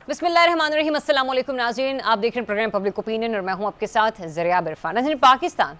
बिस्मिल्लाहिर्रहमानिर्रहीम, अस्सलाम वालेकुम नाज़रीन, आप देख रहे हैं प्रोग्राम पब्लिक ओपिनियन और मैं हूं आपके साथ ज़रिया इरफान। नाज़रीन, पाकिस्तान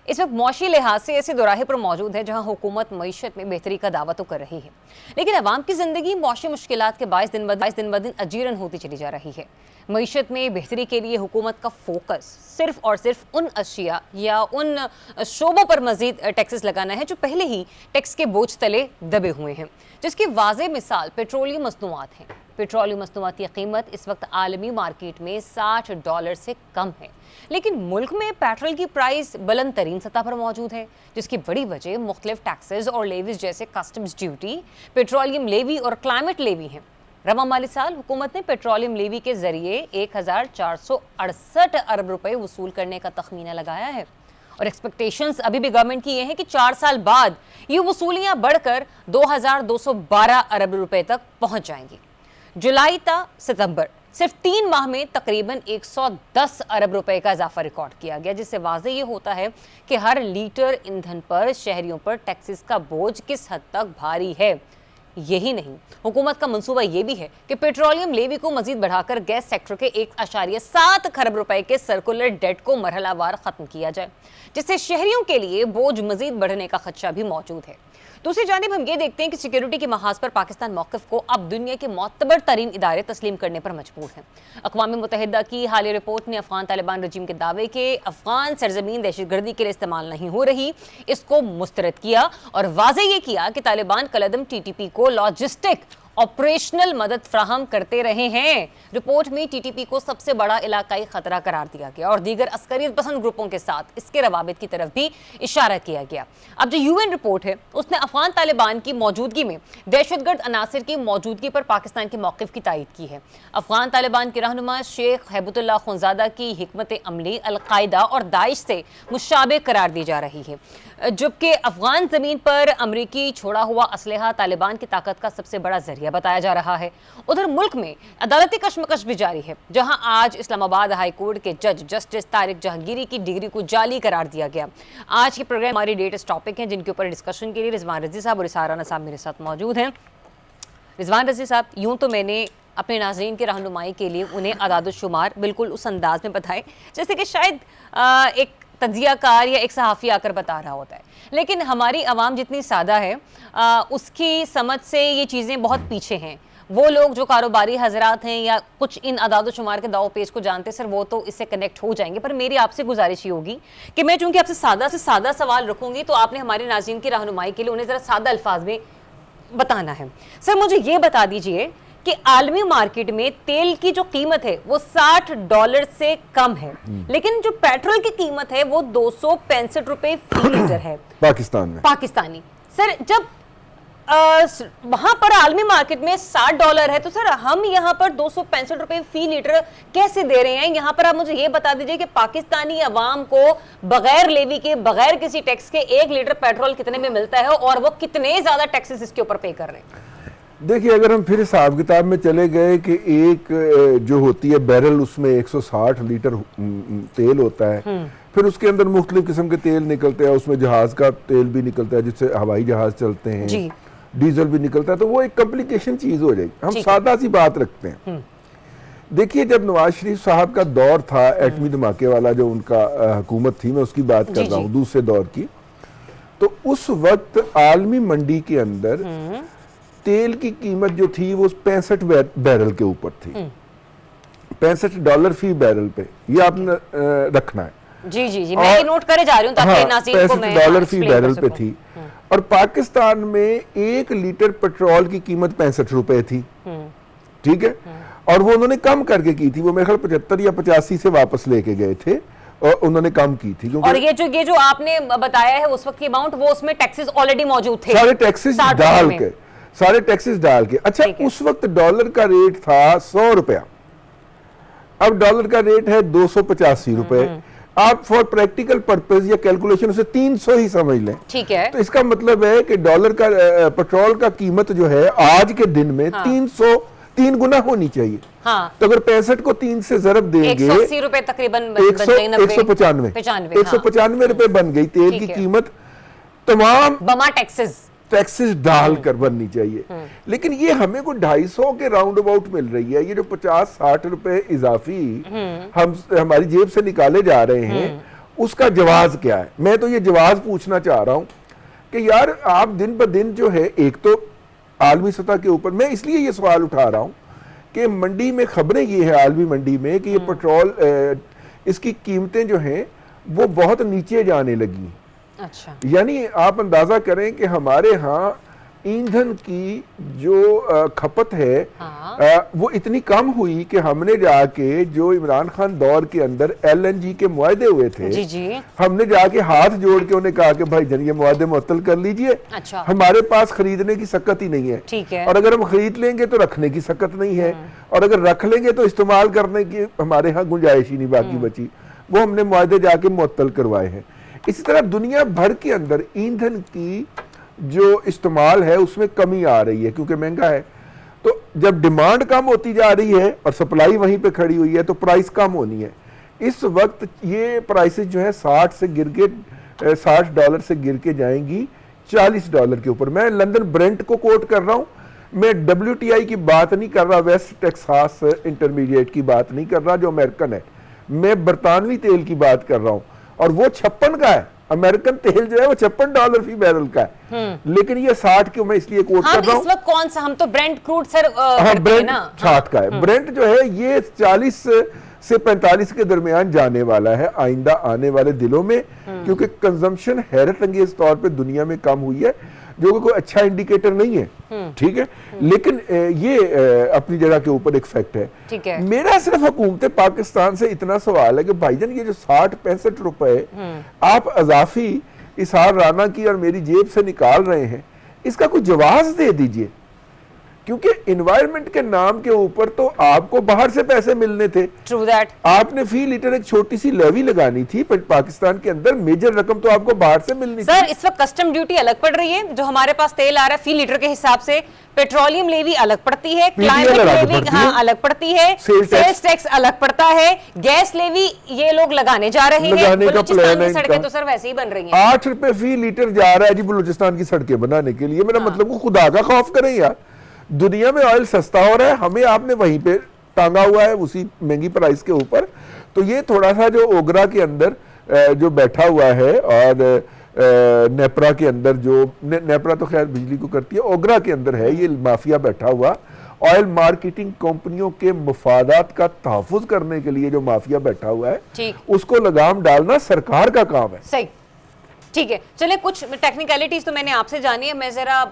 इस वक्त मौशी लिहाज से ऐसे दोराहे पर मौजूद है जहां हुकूमत मईशत में बेहतरी का दावा तो कर रही है, लेकिन अवाम की ज़िंदगी मौशी मुश्किलात के बायस दिन ब दिन अजीरन होती चली जा रही है। मईशत में बेहतरी के लिए हुकूमत का फोकस सिर्फ और सिर्फ उन अशिया या उन शोबों पर मजीद टैक्सेस लगाना है जो पहले ही टैक्स के बोझ तले दबे हुए हैं, जिसकी वाज़ेह मिसाल पेट्रोलियम मसनूआत हैं। पेट्रोलियम मसनूआत की कीमत इस वक्त आलमी मार्केट में $60 से कम है, लेकिन मुल्क में पेट्रोल की प्राइस बुलंद तरीन सतह पर मौजूद है, जिसकी बड़ी वजह मुख्तलिफ टैक्सेस और लेवीज जैसे कस्टम्स ड्यूटी, पेट्रोलियम लेवी और क्लाइमेट लेवी हैं। रवा माली साल हुकूमत ने पेट्रोलियम लेवी के जरिए 1468 अरब रुपए वसूल करने का तखमीना लगाया है और एक्सपेक्टेशंस अभी भी गवर्नमेंट की ये है कि 4 साल बाद ये वसूलियां बढ़कर 2212 अरब रुपए तक पहुंच जाएंगी। जुलाई ता सितंबर सिर्फ 3 माह में तकरीबन 110 अरब रुपए का इजाफा रिकॉर्ड किया गया, जिससे वाज़ेह ये होता है कि हर लीटर ईंधन पर शहरियों पर टैक्सेस का बोझ किस हद तक भारी है। यही नहीं, हुकूमत का मंसूबा ये भी है कि पेट्रोलियम लेवी को मजीद बढ़ाकर गैस सेक्टर के 1.7 खरब रुपए के सर्कुलर डेट को मरहलावार खत्म किया जाए, जिससे शहरियों के लिए बोझ मजीद बढ़ने का खदशा भी मौजूद है। दूसरी जानिब हम ये देखते हैं कि सिक्योरिटी के महाज पर पाकिस्तान मौक़िफ़ को अब दुनिया के मोतबर तरीन इदारे तस्लीम करने पर मजबूर हैं। अक़वाम मुत्तहिदा की हालिया रिपोर्ट ने अफ़गान तालिबान रजीम के दावे के अफ़गान सरजमीन दहशतगर्दी के लिए इस्तेमाल नहीं हो रही, इसको मुस्तरद किया और वाज़ेह ये किया कि तालिबान कलदम TTP को लॉजिस्टिक ऑपरेशनल मदद फ्राहम करते रहे हैं। रिपोर्ट में TTP को सबसे बड़ा इलाकाई खतरा करार दिया गया और दीगर अस्करियत पसंद ग्रुपों के साथ इसके रवाबित की तरफ भी इशारा किया गया। अब जो UN रिपोर्ट है उसने अफगान तालिबान की मौजूदगी में दहशतगर्द अनासिर की मौजूदगी पर पाकिस्तान के मौक़िफ़ की तायीद की है। अफगान तालिबान के रहनुमा शेख हैबतुल्लाह खुनज़ादा की हिकमत अमली अलकायदा और दाइश से मुशाबे करार दी जा रही है, जबकि अफगान ज़मीन पर अमरीकी छोड़ा हुआ असलहा तालिबान की ताकत का सबसे बड़ा जरिया बताया जा रहा है। उधर मुल्क में अदालती कशमकश भी जारी है, जहां आज इस्लामाबाद हाई कोर्ट के जज जस्टिस तारिक जहांगीरी की डिग्री को जाली करार दिया गया। आज के प्रोग्राम हमारी लेटेस्ट टॉपिक हैं, जिनके ऊपर डिस्कशन के लिए रिजवान रजी साहब और इसारा साहब मेरे साथ मौजूद हैं। रिजवान रजी साहब, यूँ तो मैंने अपने नाज़रीन की रहनुमाई के लिए उन्हें अदाद-ओ-शुमार बिल्कुल उस अंदाज में बताए जैसे कि शायद एक तज्जियाकार या एक सहाफ़ी आकर बता रहा होता है, लेकिन हमारी आवाम जितनी सादा है उसकी समझ से ये चीज़ें बहुत पीछे हैं। वो लोग जो कारोबारी हजरात हैं या कुछ इन अदाद-ओ-शुमार के दाव पेश को जानते सर, वो तो इससे कनेक्ट हो जाएंगे, पर मेरी आपसे गुजारिश ये होगी कि मैं चूँकि आपसे सादा से सादा सवाल रखूँगी तो आपने हमारे नाज़रीन की रहनुमाई के लिए उन्हें ज़रा सादा अल्फाज में बताना है। सर, मुझे ये बता दीजिए कि आलमी मार्केट में तेल की जो कीमत है वो $60 से कम है, लेकिन जो पेट्रोल की कीमत है वो 265 रुपए फी लीटर है पाकिस्तान में, पाकिस्तानी। सर, जब वहां पर आलमी मार्केट में $60 है तो सर हम यहाँ पर 265 रुपए फी लीटर कैसे दे रहे हैं? यहाँ पर आप मुझे ये बता दीजिए कि पाकिस्तानी अवाम को बगैर लेवी के, बगैर किसी टैक्स के 1 लीटर पेट्रोल कितने में मिलता है और वो कितने ज्यादा टैक्सेस इसके ऊपर पे कर रहे हैं? देखिए, अगर हम फिर हिसाब किताब में चले गए कि एक जो होती है बैरल, उसमें 160 लीटर तेल होता है, फिर उसके अंदर मुख्तलिफ किस्म के तेल निकलते हैं, उसमें जहाज का तेल भी निकलता है जिससे हवाई जहाज चलते हैं, डीजल भी निकलता है, तो वो एक कॉम्प्लिकेशन चीज हो जाएगी। हम सादा सी बात रखते हैं। देखिए, जब नवाज शरीफ साहब का दौर था एटमी धमाके वाला, जो उनका हुकूमत थी, मैं उसकी बात कर रहा हूँ, दूसरे दौर की, तो उस वक्त आलमी मंडी के अंदर तेल की कीमत जो थी वो 65 बैरल के ऊपर थी, $65 फी बैरल पे, ये आपने रखना है। जी जी जी, मैं ये नोट करे जा रही हूँ ताकि नाज़रीन को मैं $65 फी बैरल पे थी। और पाकिस्तान में 1 लीटर पेट्रोल की कीमत 65 रुपए थी, ठीक है, और वो उन्होंने कम करके की थी, वो मेरे ख्याल 75 या 85 से वापस लेके गए थे और उन्होंने कम की थी। और ये जो आपने बताया है उस वक्त की अमाउंट, वो उसमें टैक्सेस ऑलरेडी मौजूद थे, सारे टैक्सेस डाल के। अच्छा, उस वक्त डॉलर का रेट था 100 रुपया, अब डॉलर का रेट है 285 रुपए। आप फॉर प्रैक्टिकल पर्पस या कैलकुलेशन से 300 ही समझ लें, ठीक है। तो इसका मतलब है कि डॉलर का पेट्रोल का कीमत जो है आज के दिन में 3 गुना होनी चाहिए। हाँ। तो अगर 65 को 3 से जरब देंगे, 180 रुपए तकरीबन, 195 रुपए बन गई तेल की कीमत, तमाम बमा टैक्सेस टैक्सेस डाल कर बननी चाहिए। लेकिन ये हमें को 250 के राउंड अबाउट मिल रही है। ये जो 50-60 रुपए इजाफी हम हमारी जेब से निकाले जा रहे हैं, उसका जवाब क्या है? मैं तो ये जवाब पूछना चाह रहा हूं कि यार आप दिन ब दिन जो है, एक तो आलमी सतह के ऊपर, मैं इसलिए ये सवाल उठा रहा हूं कि मंडी में खबरें ये है, आलमी मंडी में, कि ये पेट्रोल इसकी कीमतें जो हैं वो बहुत नीचे जाने लगी। अच्छा। यानी आप अंदाजा करें कि हमारे यहाँ ईंधन की जो खपत है, हाँ। वो इतनी कम हुई कि हमने जाके, जो इमरान खान दौर के अंदर LNG के मुआहदे हुए थे, जी जी। हमने जाके हाथ जोड़ के उन्हें कहा कि भाई जन ये मुआहदे मुअत्तल कर लीजिए। अच्छा। हमारे पास खरीदने की सकत ही नहीं है। ठीक है। और अगर हम खरीद लेंगे तो रखने की सकत नहीं है, और अगर रख लेंगे तो इस्तेमाल करने की हमारे यहाँ गुंजाइश ही नहीं बाकी बची। वो हमने मुआहदे जाके मुअत्तल करवाए हैं। इसी तरह दुनिया भर के अंदर ईंधन की जो इस्तेमाल है उसमें कमी आ रही है, क्योंकि महंगा है। तो जब डिमांड कम होती जा रही है और सप्लाई वहीं पे खड़ी हुई है, तो प्राइस कम होनी है। इस वक्त ये प्राइसेस जो है 60 से गिर के $60 से गिर के जाएंगी $40 के ऊपर। मैं लंदन ब्रेंट को कोट कर रहा हूं, मैं WTI की बात नहीं कर रहा, वेस्ट टेक्सास इंटरमीडिएट की बात नहीं कर रहा जो अमेरिकन है, मैं बरतानवी तेल की बात कर रहा हूं, और वो 56 का है। अमेरिकन तेल जो है वो $56 फी बैरल का है, लेकिन ये 60 की मैं इसलिए कोट कर रहा हूं। इस वक्त कौन सा, हम तो ब्रेंट क्रूड सर हाँ, ब्रेंट 60 का है। ब्रेंट जो है ये 40 से 45 के दरमियान जाने वाला है आइंदा आने वाले दिनों में, क्योंकि कंजम्पशन हैरत अंगेज तौर पे दुनिया में कम हुई है, जो कि कोई अच्छा इंडिकेटर नहीं है। ठीक है, लेकिन ये अपनी जगह के ऊपर एक फैक्ट है। ठीक है। मेरा सिर्फ हुकूमत पाकिस्तान से इतना सवाल है कि भाईजान ये जो 60-65 रुपए आप अजाफी इसार राना की और मेरी जेब से निकाल रहे हैं, इसका कोई जवाब दे दीजिए। क्योंकि इन्वायरमेंट के नाम के ऊपर तो आपको बाहर से पैसे मिलने थे। True that. आपने फी लीटर एक छोटी सी लेवी लगानी थी, पर पाकिस्तान के अंदर मेजर रकम तो आपको बाहर से मिलनी थी। सर इस वक्त कस्टम ड्यूटी अलग पड़ रही है, जो हमारे पास तेल आ रहा है फी लीटर के हिसाब से, पेट्रोलियम लेवी अलग पड़ती है, क्लाइमेट लेवी अलग पड़ती है, सेल्स टैक्स अलग पड़ता है, गैस लेवी ये लोग लगाने जा रहे हैं। बलूचिस्तान की सड़कें तो सर वैसे ही बन रही हैं। 8 रुपए फी लीटर जा रहा है जी बलूचिस्तान की सड़कें बनाने के लिए। मेरा मतलब को खुदा का खौफ करें यार, दुनिया में ऑयल सस्ता हो रहा है, हमें आपने वहीं पे टांगा हुआ है उसी महंगी प्राइस के ऊपर। तो ये थोड़ा सा जो ओगरा के अंदर जो बैठा हुआ है, और नेपरा के अंदर जो नेपरा तो खैर बिजली को करती है, ओगरा के अंदर है ये माफिया बैठा हुआ, ऑयल मार्केटिंग कंपनियों के मफादात का तहफ़्फ़ुज़ करने के लिए जो माफिया बैठा हुआ है, उसको लगाम डालना सरकार का काम है। सही, ठीक है। चलिए, कुछ टेक्निकलिटीज तो मैंने आपसे जानी है, मैं जरा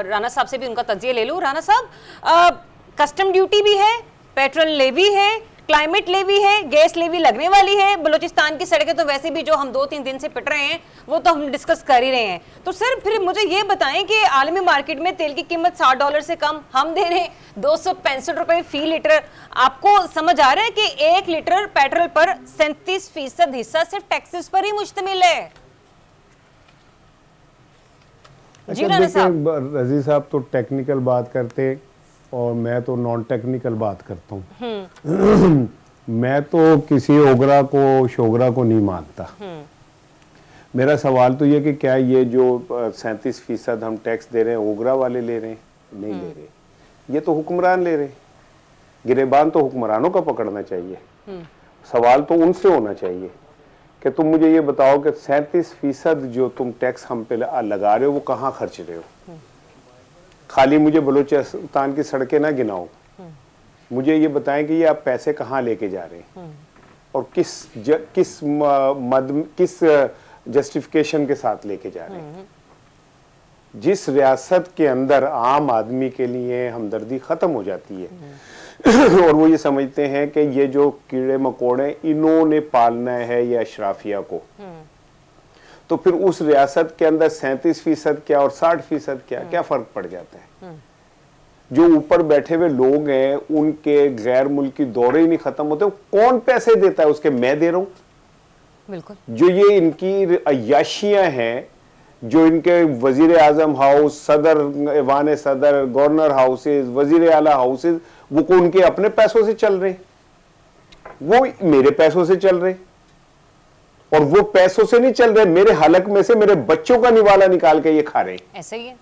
राणा साहब से भी उनका तज्जिया ले लूं। राणा साहब, कस्टम ड्यूटी भी है, पेट्रोल लेवी है, क्लाइमेट लेवी है, गैस लेवी लगने वाली है, बलूचिस्तान की सड़कें तो वैसे भी जो हम 2-3 दिन से पिट रहे हैं वो तो हम डिस्कस कर ही रहे हैं। तो सर फिर मुझे ये बताएं कि आलमी मार्केट में तेल की कीमत $60 से कम, हम दे रहे हैं 265 रुपए फी लीटर। आपको समझ आ रहा है कि 1 लीटर पेट्रोल पर 37% हिस्सा सिर्फ टैक्सेस पर ही मुश्तमिल है? अच्छा, देखिए रजी साहब तो टेक्निकल बात करते और मैं तो नॉन टेक्निकल बात करता हूँ। मैं तो किसी ओगरा को शोगरा को नहीं मानता। मेरा सवाल तो ये कि क्या ये जो 37% हम टैक्स दे रहे हैं ओगरा वाले ले रहे हैं? नहीं ले रहे, ये तो हुक्मरान ले रहे हैं। गिरेबान तो हुक्मरानों का पकड़ना चाहिए। सवाल तो उनसे होना चाहिए कि तुम मुझे ये बताओ कि 37% जो तुम टैक्स हम पे लगा रहे हो वो कहाँ खर्च रहे हो? खाली मुझे बलूचिस्तान की सड़कें ना गिनाओ, मुझे ये बताएं कि ये आप पैसे कहाँ लेके जा रहे हैं और किस जस्टिफिकेशन के साथ लेके जा रहे हैं। जिस रियासत के अंदर आम आदमी के लिए हमदर्दी खत्म हो जाती है और वो ये समझते हैं कि ये जो कीड़े मकोड़े इन्होंने पालना है या अशराफिया को, तो फिर उस रियासत के अंदर 37% क्या और 60% क्या फर्क पड़ जाता है? जो ऊपर बैठे हुए लोग हैं उनके गैर मुल्की दौरे ही नहीं खत्म होते। कौन पैसे देता है उसके? मैं दे रहा हूं। बिल्कुल। जो ये इनकी अय्याशियां हैं, जो इनके वजीर आजम हाउस, सदर, ऐवान सदर, गवर्नर हाउसेज, वजीर आला हाउसेज, वो को उनके अपने पैसों से चल रहे, वो मेरे पैसों से चल रहे, और वो पैसों से नहीं चल रहे, मेरे हलक में से मेरे बच्चों का निवाला निकाल के ये खा रहे। ऐसा ही है।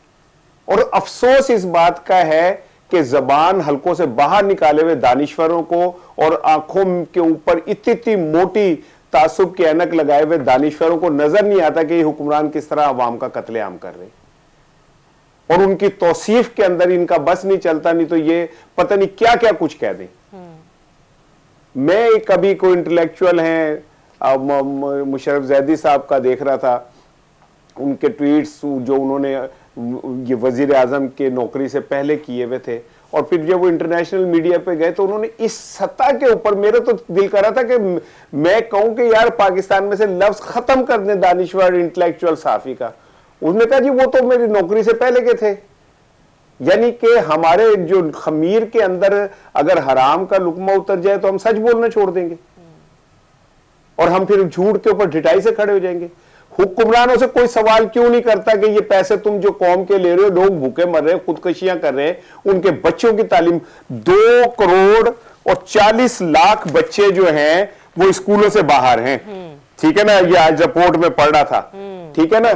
और अफसोस इस बात का है कि जबान हलकों से बाहर निकाले हुए दानिश्वरों को और आंखों के ऊपर इतनी मोटी तासुब की ऐनक लगाए हुए दानिश्वरों को नजर नहीं आता कि ये हुक्मरान किस तरह अवाम का कत्लेआम कर रहे, और उनकी तौसीफ के अंदर इनका बस नहीं चलता, नहीं तो ये पता नहीं क्या क्या कुछ कह दें। मैं कभी कोई इंटेलेक्चुअल हैं मुशर्रफ जैदी साहब का देख रहा था, उनके ट्वीट्स जो उन्होंने ये वजीर आजम के नौकरी से पहले किए हुए थे, और फिर जब वो इंटरनेशनल मीडिया पे गए तो उन्होंने इस सतह के ऊपर, मेरे तो दिल कर रहा था कि मैं कहूं कि यार पाकिस्तान में से लफ्ज खत्म कर दें दानिश्वर इंटेलेक्चुअल साफी का। उसने कहा जी वो तो मेरी नौकरी से पहले के थे। यानी कि हमारे जो खमीर के अंदर अगर हराम का लुकमा उतर जाए तो हम सच बोलना छोड़ देंगे और हम फिर झूठ के ऊपर ढिठाई से खड़े हो जाएंगे। हुक्मरानों से कोई सवाल क्यों नहीं करता कि ये पैसे तुम जो कौम के ले रहे हो, लोग भूखे मर रहे हैं, खुदकुशियां कर रहे हैं, उनके बच्चों की तालीम, 2 करोड़ और 40 लाख बच्चे जो हैं वो स्कूलों से बाहर हैं, ठीक है ना, ये आज रिपोर्ट में पढ़ रहा था, ठीक है ना।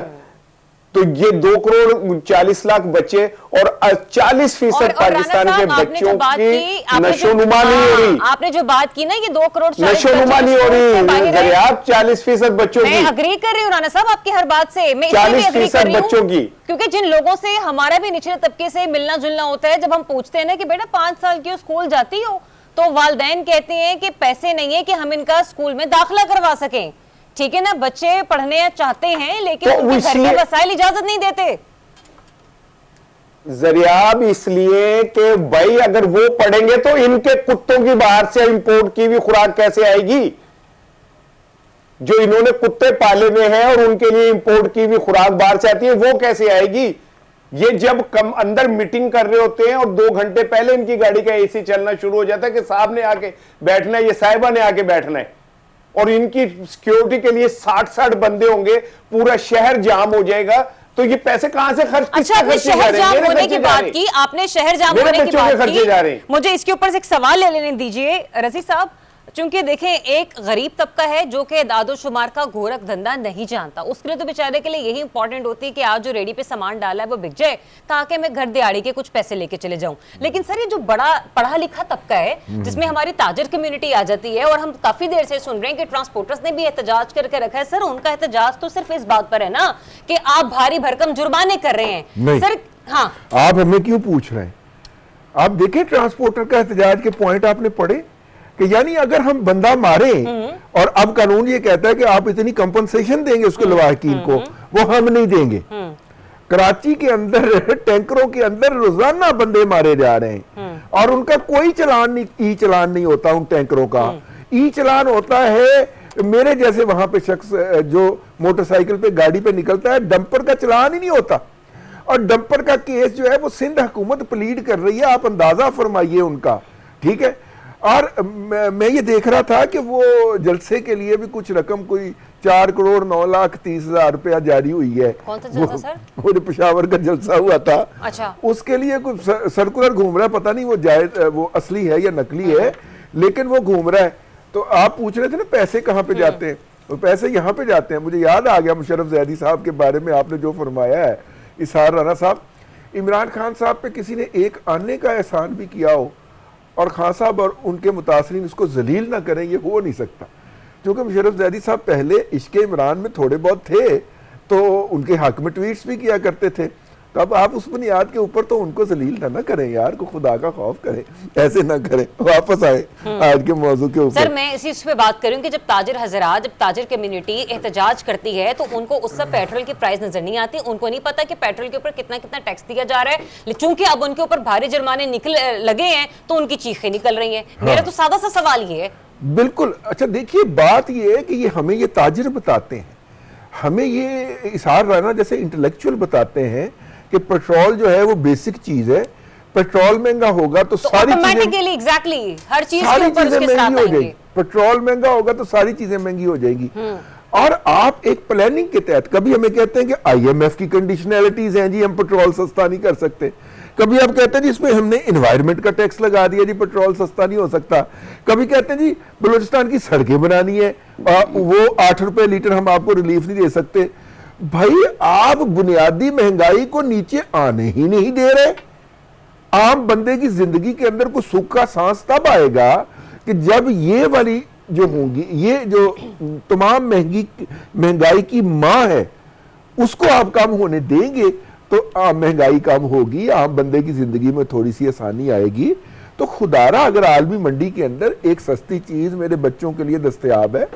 तो ये 2 करोड़ 40 लाख बच्चे और 40% पाकिस्तान के बच्चों की नशोनुमा नहीं हो रही। आपने जो बात की ना, ये 2 करोड़ नशोनुमा नहीं हो रही, 40% बच्चों की। मैं अग्री कर रही हूँ राना साहब आपकी हर बात से, मैं 40% बच्चों की, क्योंकि जिन लोगों से हमारा भी निचले तबके से मिलना जुलना होता है, जब हम पूछते हैं ना कि बेटा 5 साल की स्कूल जाती हो, तो वालिदैन कहते हैं कि पैसे नहीं है कि हम इनका स्कूल में दाखिला करवा सकें। ठीक है ना, बच्चे पढ़ने चाहते हैं लेकिन तो उनके घर के वसाइल इजाजत नहीं देते। जरियाब इसलिए कि भाई अगर वो पढ़ेंगे तो इनके कुत्तों की बाहर से इंपोर्ट की भी खुराक कैसे आएगी, जो इन्होंने कुत्ते पाले हुए हैं और उनके लिए इंपोर्ट की भी खुराक बाहर से आती है, वो कैसे आएगी। ये जब कम अंदर मीटिंग कर रहे होते हैं और 2 घंटे पहले इनकी गाड़ी का एसी चलना शुरू हो जाता है कि साहब ने आके बैठना है, ये साहिबा ने आके बैठना है, और इनकी सिक्योरिटी के लिए 60 बंदे होंगे, पूरा शहर जाम हो जाएगा। तो ये पैसे कहां से खर्च, अच्छा, आपने शहर जाम होने की बात की, आपने शहर जाम होने की बात की, मुझे इसके ऊपर से एक सवाल ले लेने दीजिए रजी साहब। चूंकि देखें, एक गरीब तबका है जो कि दादो शुमार का गोरख धंधा नहीं जानता, उसके लिए तो बेचारे के लिए यही इंपॉर्टेंट होती है कि आज जो रेडी पे सामान डाला है वो बिक जाए ताकि मैं घर दिहाड़ी के कुछ पैसे लेके चले जाऊं। लेकिन सर ये जो बड़ा पढ़ा लिखा तबका है जिसमें हमारी ताजर कम्युनिटी आ जाती है, और हम काफी देर से सुन रहे हैं कि ट्रांसपोर्टर्स ने भी एहतजाज करके रखा है। सर उनका एहतजाज तो सिर्फ इस बात पर है ना कि आप भारी भरकम जुर्माने कर रहे हैं। सर हाँ, आप हमें क्यों पूछ रहे हैं? आप देखें ट्रांसपोर्टर का एहतजाज के पॉइंट आपने पढ़े कि यानी अगर हम बंदा मारे और अब कानून ये कहता है कि आप इतनी कंपनसेशन देंगे उसको लवाहकीन को, वो हम नहीं देंगे। कराची के अंदर टैंकरों के अंदर रोजाना बंदे मारे जा रहे हैं और उनका कोई चलान नहीं, ई चलान नहीं होता उन टैंकरों का। ई चलान होता है मेरे जैसे वहां पे शख्स जो मोटरसाइकिल पे गाड़ी पे निकलता है, डंपर का चलान ही नहीं होता। और डंपर का केस जो है वो सिंध हुकूमत प्लीड कर रही है, आप अंदाजा फरमाइए उनका, ठीक है। और मैं ये देख रहा था कि वो जलसे के लिए भी कुछ रकम, कोई 4 करोड़ 9,30,000 रुपया जारी हुई है। कौन सा जलसा सर? वो जो पेशावर का जलसा हुआ था, अच्छा, उसके लिए कुछ सर्कुलर घूम रहा है, पता नहीं वो जायज वो असली है या नकली है, लेकिन वो घूम रहा है। तो आप पूछ रहे थे ना पैसे कहाँ पे जाते हैं, वो पैसे यहाँ पे जाते हैं। मुझे याद आ गया मुशर्रफ जैदी साहब के बारे में आपने जो फरमाया है, इसार राना साहब, इमरान खान साहब पे किसी ने एक आने का एहसान भी किया हो और खान साहब और उनके मुतासरीन उसको जलील ना करें, ये हो नहीं सकता। क्योंकि मुशर्रफ जैदी साहब पहले इश्क इमरान में थोड़े बहुत थे, तो उनके हक में ट्वीट्स भी किया करते थे। तो अब आप उस बुनियाद के ऊपर तो उनको जलील ना करें यार, को खुदा का खौफ करें, ऐसे ना करें। वापस आए आज के मौजू के ऊपर। सर मैं इसी पे बात करूं कि जब ताजिर हजरात, जब ताजिर कम्युनिटी एहतजाज करती है तो उनको उस सब पेट्रोल की प्राइस नजर नहीं आती, उनको नहीं पता कि पेट्रोल के ऊपर कितना कितना टैक्स दिया जा रहा है। चूंकि अब उनके ऊपर भारी जुर्माने लगे हैं तो उनकी चीखें निकल रही हैं। मेरा तो सादा सा सवाल ये है। बिल्कुल। अच्छा देखिए, बात ये है कि ये हमें ये ताजिर बताते हैं, हमें ये इसार राना जैसे इंटेलेक्चुअल बताते हैं कि पेट्रोल जो है वो बेसिक चीज है, पेट्रोल महंगा होगा तो सारी चीजें एग्जैक्टली हर चीज के ऊपर उसके साथ महंगी हो जाएगी। पेट्रोल महंगा होगा तो सारी चीजें महंगी हो जाएगी। और आप एक प्लानिंग के तहत, कभी हमें कहते हैं कि IMF की कंडीशनैलिटीज हैं जी, हम पेट्रोल सस्ता नहीं कर सकते। कभी आप कहते हैं जी इसमें हमने एनवायरनमेंट का टैक्स लगा दिया जी, पेट्रोल सस्ता नहीं हो सकता। कभी कहते हैं जी बलूचिस्तान की सड़कें बनानी है, वो 8 रुपए लीटर हम आपको रिलीफ नहीं दे सकते। भाई आप बुनियादी महंगाई को नीचे आने ही नहीं दे रहे। आम बंदे की जिंदगी के अंदर कोई सुख का सांस तब आएगा कि जब ये वाली जो होंगी, ये जो तमाम महंगाई की मां है, उसको आप कम होने देंगे तो महंगाई कम होगी, आम बंदे की जिंदगी में थोड़ी सी आसानी आएगी। तो खुदारा अगर आलमी मंडी के अंदर एक सस्ती चीज मेरे बच्चों के लिए दस्तयाब है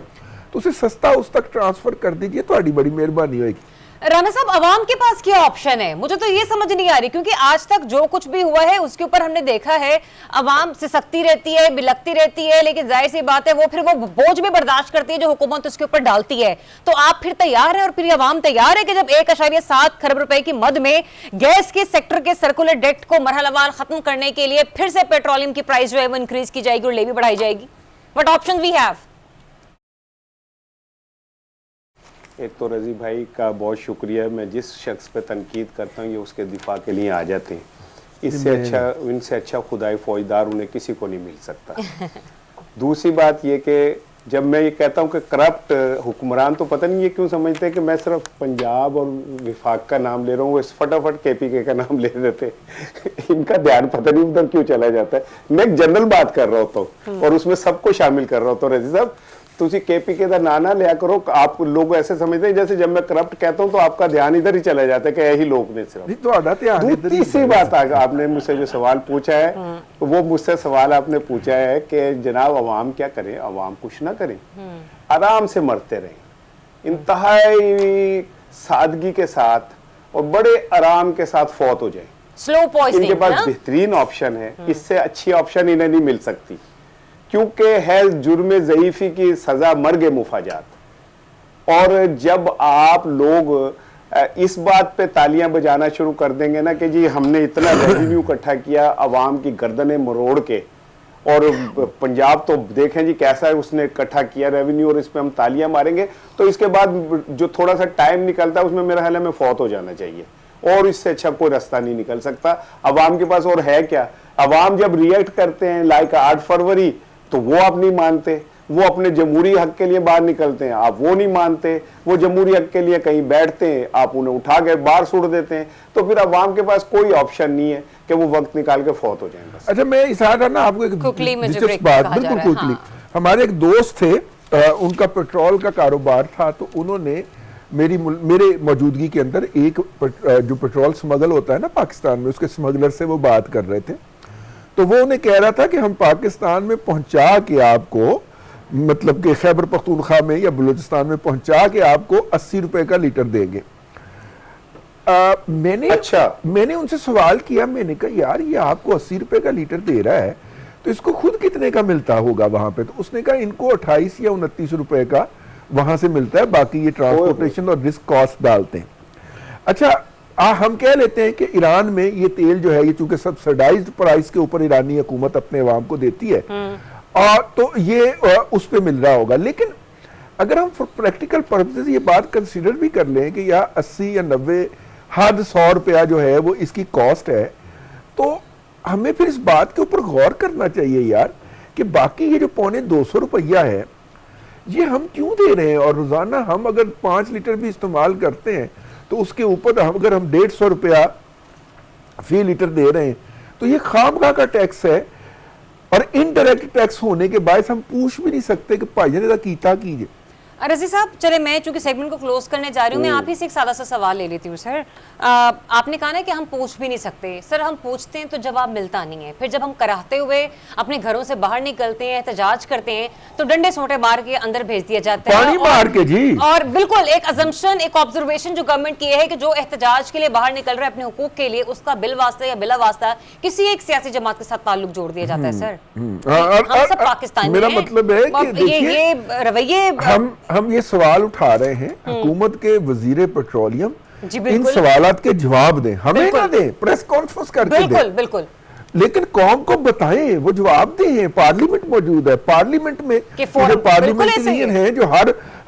तो उसे सस्ता उस तक ट्रांसफर कर दीजिए, तो बड़ी मेहरबानी होगी। राना साहब, अवाम के पास क्या ऑप्शन है? मुझे तो ये समझ नहीं आ रही, क्योंकि आज तक जो कुछ भी हुआ है उसके ऊपर हमने देखा है अवाम से सख्ती रहती है, बिलकती रहती है, लेकिन जाहिर सी बात है वो फिर वो बोझ भी बर्दाश्त करती है जो हुकूमत उसके ऊपर डालती है। तो आप फिर तैयार है और फिर अवाम तैयार है कि जब 1.7 खरब रुपए की मद में गैस के सेक्टर के सर्कुलर डेट को मरहलावार खत्म करने के लिए फिर से पेट्रोलियम की प्राइस जो है वो इंक्रीज की जाएगी और लेवी बढ़ाई जाएगी? What option we have? एक तो रजी भाई का बहुत शुक्रिया, मैं जिस शख्स पे तनकीद करता हूँ ये उसके दिफा के लिए आ जाते हैं। इससे अच्छा, इनसे अच्छा खुदाई फौजदार उन्हें किसी को नहीं मिल सकता। दूसरी बात ये कि जब मैं ये कहता हूँ कि करप्ट हुक्मरान, तो पता नहीं ये क्यों समझते हैं कि मैं सिर्फ पंजाब और विफाक का नाम ले रहा हूँ, वो फटाफट KPK का नाम ले लेते। इनका ध्यान पता नहीं उधर क्यों चला जाता है। मैं एक जनरल बात कर रहा होता हूँ और उसमें सबको शामिल कर रहा होता हूँ। रजी साहब, तुसी KPK का नाना लिया करो। आप लोग ऐसे समझते हैं जैसे जब मैं करप्ट कहता हूँ तो आपका ध्यान इधर ही चला जाता है कि यही लोग ने सिर्फ। तीसरी बात आपने मुझसे जो सवाल पूछा है, वो मुझसे सवाल आपने पूछा है कि जनाब अवाम क्या करे? अवाम कुछ ना करें, आराम से मरते रहें, इंतहाई सादगी के साथ और बड़े आराम के साथ फौत हो जाए। स्लो पॉइजनिंग इनके पास बेहतरीन ऑप्शन है, इससे अच्छी ऑप्शन इन्हें नहीं मिल सकती, क्योंकि है जुर्म ज़ईफ़ी की सज़ा मर्ग मुफाजात। और जब आप लोग इस बात पे तालियां बजाना शुरू कर देंगे ना कि जी हमने इतना रेवेन्यू इकट्ठा किया अवाम की गर्दनें मरोड़ के, और पंजाब तो देखें जी कैसा है उसने इकट्ठा किया रेवेन्यू, और इस पे हम तालियां मारेंगे, तो इसके बाद जो थोड़ा सा टाइम निकलता है उसमें मेरा ख्याल है में फौत हो जाना चाहिए, और इससे अच्छा कोई रास्ता नहीं निकल सकता अवाम के पास। और है क्या, अवाम जब रिएक्ट करते हैं लाइक 8 फरवरी, तो वो आप नहीं मानते, वो अपने जमहूरी हक के लिए बाहर निकलते हैं, आप वो नहीं मानते, वो जमहूरी हक के लिए कहीं बैठते हैं, आप उन्हें उठा के बाहर सुड़ देते हैं। तो फिर अवाम के पास कोई ऑप्शन नहीं है कि वो वक्त निकाल के फौत हो जाएंगे। अच्छा, मैं इशारा ना आपको एक दिलचस्प बात, बिल्कुल क्विकली, हमारे एक दोस्त थे, उनका पेट्रोल का कारोबार था, तो उन्होंने मेरे मौजूदगी के अंदर एक जो पेट्रोल स्मगल होता है ना पाकिस्तान में, उसके स्मगलर से वो बात कर रहे थे। तो वो उन्हें कह रहा था कि हम पाकिस्तान में पहुंचा के आपको, मतलब कि खैबर पख्तूनख्वा में या बलूचिस्तान में पहुंचा के आपको 80 रुपए का लीटर देंगे। मैंने उनसे सवाल किया, मैंने कहा यार ये आपको 80 रुपए का लीटर दे रहा है तो इसको खुद कितने का मिलता होगा वहां पे? तो उसने कहा इनको 28 या 29 रुपए का वहां से मिलता है, बाकी ये ट्रांसपोर्टेशन और रिस्क कॉस्ट डालते हैं। अच्छा, हम कह लेते हैं कि ईरान में ये तेल जो है ये चूंकि सब्सिडाइज्ड प्राइस के ऊपर ईरानी हुकूमत अपने अवाम को देती है, और तो ये उस पे मिल रहा होगा। लेकिन अगर हम प्रैक्टिकल पर्पसेस ये बात कंसीडर भी कर लें कि या 80 या 90 हद 100 रुपया जो है वो इसकी कॉस्ट है, तो हमें फिर इस बात के ऊपर गौर करना चाहिए यार कि बाकी ये जो 250 रुपया है ये हम क्यों दे रहे हैं? और रोजाना हम अगर 5 लीटर भी इस्तेमाल करते हैं तो उसके ऊपर अगर हम 150 रुपया फी लीटर दे रहे हैं तो ये खामखा का टैक्स है, और इनडायरेक्ट टैक्स होने के बाद हम पूछ भी नहीं सकते कि भाईजान ने कीता कीजिए। रजी साहब, चले मैं चूंकि सेगमेंट को क्लोज करने जा रही हूँ, मैं आप ही से एक सादा सा सवाल ले लेती हूँ। सर, आपने कहा ना कि हम पूछ भी नहीं सकते। सर, हम पूछते हैं तो जवाब मिलता नहीं है, फिर जब हम कराहते हुए अपने घरों से बाहर निकलते हैं, एहतजाज करते हैं, तो डंडे सोटे मार के अंदर भेज दिया जाता है, पानी मार के जी। और बिल्कुल एक अजम्पशन, एक ऑब्जर्वेशन जो गवर्नमेंट की है कि जो एहतजाज के लिए बाहर निकल रहा है अपने हुकूक के लिए, उसका बिल वास्ता या बिला वास्ता किसी एक सियासी जमात के साथ ताल्लुक जोड़ दिया जाता है। सर, हम सब पाकिस्तानी मेरा मतलब है कि ये रवैये, हम ये सवाल उठा रहे हैं, हुकूमत के वजीर पेट्रोलियम इन सवालात के जवाब दें, हमें ना दें, प्रेस कॉन्फ्रेंस करके दें, बिल्कुल, लेकिन कौम को बताएं, वो जवाब दें। पार्लियामेंट मौजूद है, पार्लियामेंट में जो पार्लियामेंटेरियन हैं जो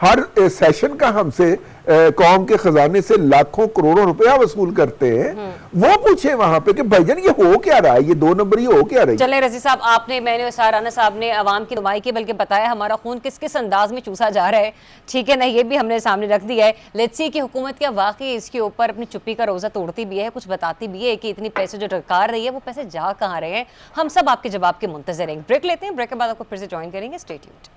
हर सेशन का हमसे कौम के खजाने से लाखों करोड़ों रुपया वसूल करते हैं, वो पूछे वहां पे कि भाईजान ये हो क्या रहा है, ये 2 नंबर ये हो क्या रही है। चले रजी साहब, आपने, मैंने, राना साहब ने अवाम की नुमाई की, बल्कि बताया हमारा खून किस किस अंदाज में चूसा जा रहा है, ठीक है ना, ये भी हमने सामने रख दिया है। लेट्स सी कि हुकूमत क्या वाकई इसके ऊपर अपनी चुप्पी का रोजा तोड़ती भी है, कुछ बताती भी है कि इतनी पैसे जो डकार रही है वो पैसे जा कहाँ रहे हैं। हम सब आपके जवाब के मुंतजर हैं। ब्रेक लेते हैं, ब्रेक के बाद आपको फिर से ज्वाइन करेंगे। Stay tuned.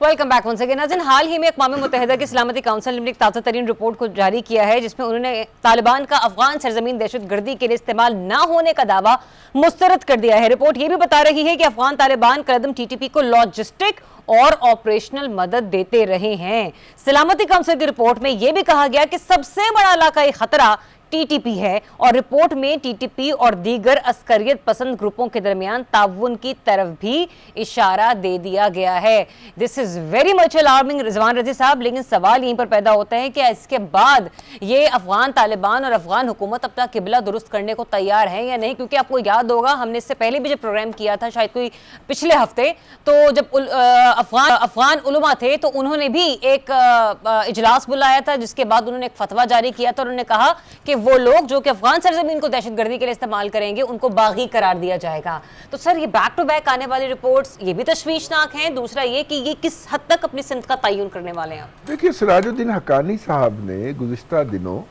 Welcome back once again. नाज़रीन, हाल ही में अक़वाम मुत्तहिदा की सलामती काउंसिल ने एक ताज़ा तरीन रिपोर्ट को जारी किया है, जिसमें उन्होंने तालिबान का अफगान सरजमीन दहशतगर्दी के लिए इस्तेमाल ना होने का दावा मुस्तरद कर दिया है। रिपोर्ट ये भी बता रही है कि अफगान तालिबान कदम टीटीपी को लॉजिस्टिक और ऑपरेशनल मदद देते रहे हैं। सलामती काउंसिल की रिपोर्ट में यह भी कहा गया कि सबसे बड़ा इलाकाई खतरा टीटीपी है, और रिपोर्ट में टीटीपी और दीगर अस्करियत पसंद ग्रुपों के दरमियान ताउन की तरफ भी इशारा दे दिया गया है। This is very much alarming Rizwan रजी साहब, लेकिन सवाल यहीं पर पैदा होता है कि इसके बाद ये अफगान तालिबान और अफगान हुकूमत अपना किबला दुरुस्त करने को तैयार है या नहीं, क्योंकि आपको याद होगा हमने इससे पहले भी जब प्रोग्राम किया था, शायद कोई पिछले हफ्ते, तो जब अफगान उलमा थे तो उन्होंने भी एक इजलास बुलाया था, जिसके बाद उन्होंने एक फतवा जारी किया था। उन्होंने कहा कि वो लोग जो कि अफगान सरजमीन को दहशतगर्दी के लिए इस्तेमाल करेंगे उनको बागी करार दिया जाएगा। तो सर, ये बैक टू बैक आने वाली रिपोर्ट्स ये भी तशवीशनाक हैं। दूसरा ये कि ये किस हद तक अपनी सिंध का तयन करने वाले हैं। देखिए, सिराजुद्दीन हक्कानी साहब ने गुज़िश्ता दिनों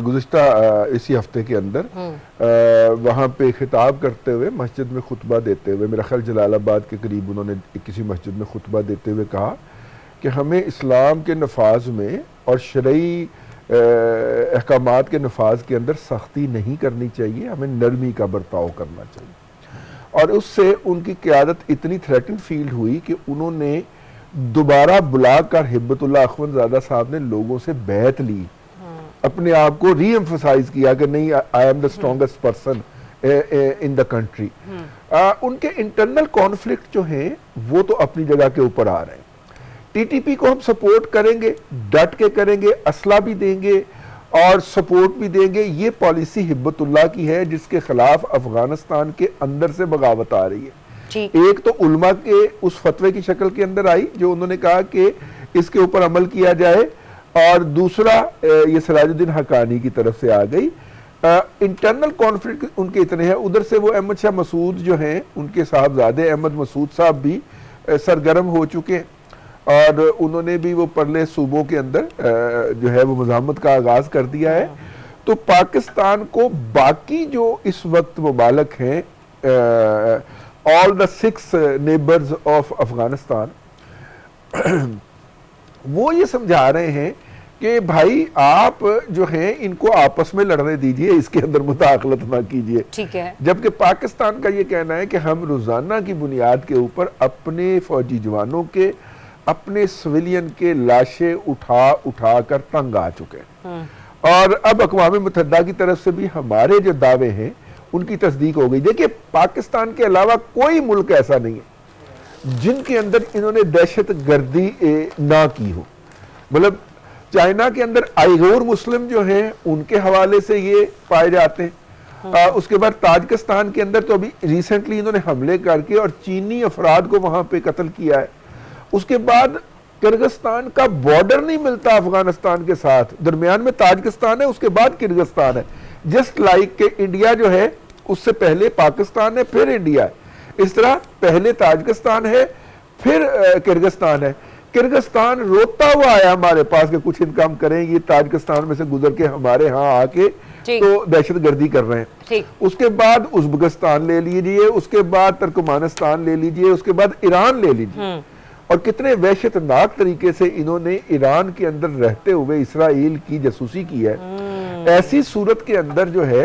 गुज़िश्ता इसी हफ्ते के अंदर वहाँ पे खिताब करते हुए, मस्जिद में खुतबा देते हुए, मेरा ख्याल जलालाबाद के करीब उन्होंने किसी मस्जिद में खुतबा देते हुए कहा कि हमें इस्लाम के नफाज में और शरई अहकामात के नफाज के अंदर सख्ती नहीं करनी चाहिए, हमें नरमी का बर्ताव करना चाहिए। और उससे उनकी क़यादत इतनी थ्रेटन फील हुई कि उन्होंने दोबारा बुलाकर हिब्बतुल्लाह अखवंदज़ादा साहब ने लोगों से बैत ली, अपने आप को री एम्फसाइज किया कि नहीं, I am the strongest person in the country. उनके इंटरनल कॉन्फ्लिक्ट जो हैं वो तो अपनी जगह के ऊपर आ रहे हैं। टीटीपी को हम सपोर्ट करेंगे, डट के करेंगे, असला भी देंगे और सपोर्ट भी देंगे। ये पॉलिसी हिब्बतुल्लाह की है, जिसके खिलाफ अफगानिस्तान के अंदर से बगावत आ रही है। एक तो उलमा के उस फतवे की शक्ल के अंदर आई जो उन्होंने कहा कि इसके ऊपर अमल किया जाए, और दूसरा ये सिराजुद्दीन हक्कानी की तरफ से आ गई। इंटरनल कॉन्फ्लिक्ट उनके इतने हैं। उधर से वो अहमद शाह मसूद जो हैं, उनके साहबजादे अहमद मसूद साहब भी सरगर्म हो चुके हैं, और उन्होंने भी वो परले सूबों के अंदर जो है वो मज़ामत का आगाज कर दिया है। तो पाकिस्तान को बाकी जो इस वक्त मुबालक हैं, all the 6 neighbours of Afghanistan, वो ये समझा रहे हैं कि भाई आप जो हैं इनको आपस में लड़ने दीजिए, इसके अंदर मुदाखलत ना कीजिए। ठीक है। जबकि पाकिस्तान का ये कहना है कि हम रोजाना की बुनियाद के ऊपर अपने फौजी जवानों के, अपने सिविलियन के लाशें उठा उठा कर तंग आ चुके हैं, और अब अक़वाम मुत्तहिदा की तरफ से भी हमारे जो दावे हैं उनकी तस्दीक हो गई। देखिए, पाकिस्तान के अलावा कोई मुल्क ऐसा नहीं है जिनके अंदर इन्होंने दहशत गर्दी ना की हो। मतलब चाइना के अंदर आइगोर मुस्लिम जो हैं उनके हवाले से ये पाए जाते हैं। उसके बाद ताजिकिस्तान के अंदर तो अभी रिसेंटली इन्होंने हमले करके और चीनी अफराद को वहां पे कत्ल किया है। उसके बाद किर्गिस्तान का बॉर्डर नहीं मिलता अफगानिस्तान के साथ, दरमियान में ताजिकिस्तान है, उसके बाद किर्गिस्तान है। जस्ट लाइक के इंडिया जो है उससे पहले पाकिस्तान है, फिर इंडिया है। इस तरह पहले ताजिकिस्तान है, फिर किर्गिस्तान है। किर्गिस्तान रोता हुआ आया हमारे पास कि कुछ इनकम करें, ये ताजिकिस्तान में से गुजर के हमारे यहाँ आके तो दहशतगर्दी कर रहे हैं। उसके बाद उज़्बेकिस्तान ले लीजिए, उसके बाद तुर्कमानिस्तान ले लीजिए, उसके बाद ईरान ले लीजिए, और कितने वहशतनाक तरीके से इन्होंने ईरान के अंदर रहते हुए इसराइल की जासूसी की है। ऐसी सूरत के अंदर जो है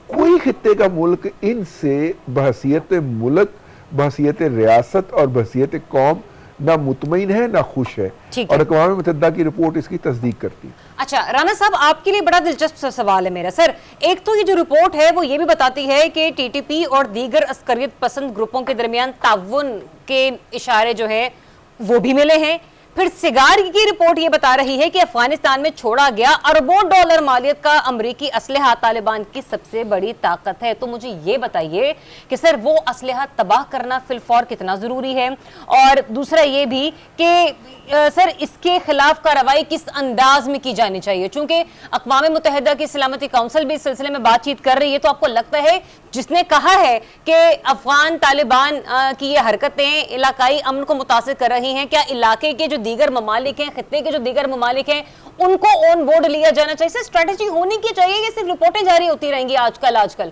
कोई खित्ते का मुल्क इनसे बहसियत मुल्क, बहसियत रियासत और बहसियत कौम ना मुतमईन है ना खुश है, और अक़वाम मुत्तहिदा की रिपोर्ट इसकी तस्दीक करती है। अच्छा राना साहब, आपके लिए बड़ा दिलचस्प सवाल है मेरा सर। एक तो ये जो रिपोर्ट है वो ये भी बताती है कि टीटीपी और दीगर अस्करियत पसंद ग्रुपों के दरमियान ताउन के इशारे जो है वो भी मिले हैं, फिर सिगार की रिपोर्ट ये बता रही है कि अफगानिस्तान में छोड़ा गया अरबों डॉलर मालियत का अमरीकी असलहा तालिबान की सबसे बड़ी ताकत है। तो मुझे ये बताइए कि सर वो असलहा तबाह करना फिलफौर कितना जरूरी है, और दूसरा ये भी कि सर इसके खिलाफ कार्रवाई किस अंदाज में की जानी चाहिए, चूंकि अक़वाम मुत्तहिदा की सलामती काउंसिल भी इस सिलसिले में बातचीत कर रही है। तो आपको लगता है जिसने कहा है कि अफगान तालिबान की ये हरकतें इलाकाई अमन को मुतासिर कर रही हैं, क्या इलाके के जो दीगर ममालिक हैं, खित्ते के जो दीगर ममालिक हैं, उनको ऑन बोर्ड लिया जाना चाहिए? स्ट्रेटेजी होनी की चाहिए, ये सिर्फ रिपोर्टें जारी होती रहेंगी आजकल?